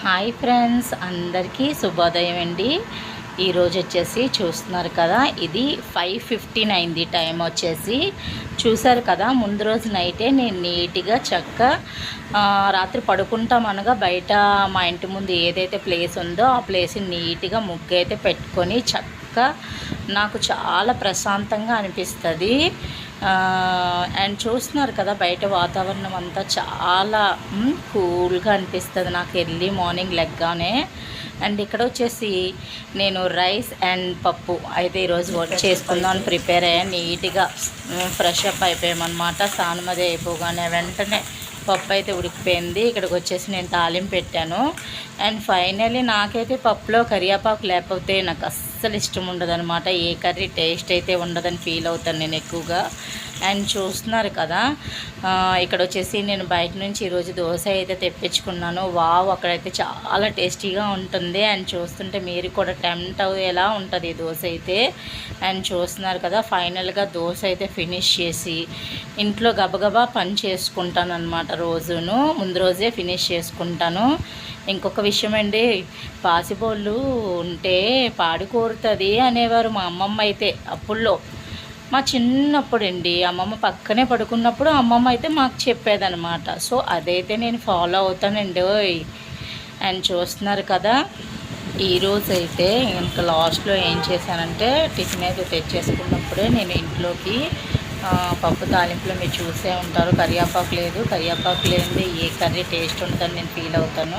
Hi friends, అందరికీ శుభోదయం అండి. ఈరోజు వచ్చేసి చూస్తున్నారు కదా, ఇది 5:15 అయింది. టైం వచ్చేసి చూసారు కదా, ముందు రోజు నైటే నేను నీట్గా రాత్రి పడుకుంటాం అనగా బయట మా ఇంటి ముందు ఏదైతే ప్లేస్ ఉందో ఆ ప్లేస్ని నీట్గా ముగ్గు అయితే పెట్టుకొని నాకు చాలా ప్రశాంతంగా అనిపిస్తుంది. అండ్ చూస్తున్నారు కదా, బయట వాతావరణం అంతా చాలా కూల్గా అనిపిస్తుంది నాకు ఎర్లీ మార్నింగ్ లెగ్గానే. అండ్ ఇక్కడ వచ్చేసి నేను రైస్ అండ్ పప్పు అయితే ఈరోజు వర్క్ చేసుకుందామని ప్రిపేర్ అయ్యాను. నీట్గా ఫ్రెష్ అప్ అయిపోయామన్నమాట. స్నానం అది అయిపోగానే వెంటనే పప్పు అయితే ఉడికిపోయింది. ఇక్కడికి వచ్చేసి నేను తాలింపు పెట్టాను. అండ్ ఫైనల్లీ నాకైతే పప్పులో కరివేపాకు లేకపోతే నాకు అస్సలు ఇష్టం ఉండదు అనమాట. ఏ కర్రీ టేస్ట్ అయితే ఉండదని ఫీల్ అవుతాను నేను ఎక్కువగా. అండ్ చూస్తున్నారు కదా, ఇక్కడ వచ్చేసి నేను బయట నుంచి ఈరోజు దోశ అయితే తెప్పించుకున్నాను. వావ్, అక్కడైతే చాలా టేస్టీగా ఉంటుంది. అండ్ చూస్తుంటే మీరు కూడా టెంప్ట్ అయ్యేలా ఉంటుంది ఈ దోశ అయితే. అండ్ చూస్తున్నారు కదా, ఫైనల్గా దోశ అయితే ఫినిష్ చేసి ఇంట్లో గబగబా పని చేసుకుంటాను అనమాట. రోజును ముందు రోజే ఫినిష్ చేసుకుంటాను. ఇంకొక విషయం అండి, పాసిబోళ్ళు ఉంటే పాడి కోరుతుంది అనేవారు మా అమ్మమ్మ అయితే. అప్పుల్లో మా చిన్నప్పుడు అండి, అమ్మమ్మ పక్కనే పడుకున్నప్పుడు అమ్మమ్మ అయితే మాకు చెప్పేదనమాట. సో అదైతే నేను ఫాలో అవుతానండి. అండ్ చూస్తున్నారు కదా, ఈరోజు అయితే ఇంకా లాస్ట్లో ఏం చేశానంటే, టిఫిన్ అయితే తెచ్చేసుకున్నప్పుడే నేను ఇంట్లోకి పప్పు తాలింపులో మీరు చూసే ఉంటారు, కరివేపాకు లేదు. కరివేపాకు లేనిదే ఏ కర్రీ టేస్ట్ ఉంటుందని నేను ఫీల్ అవుతాను.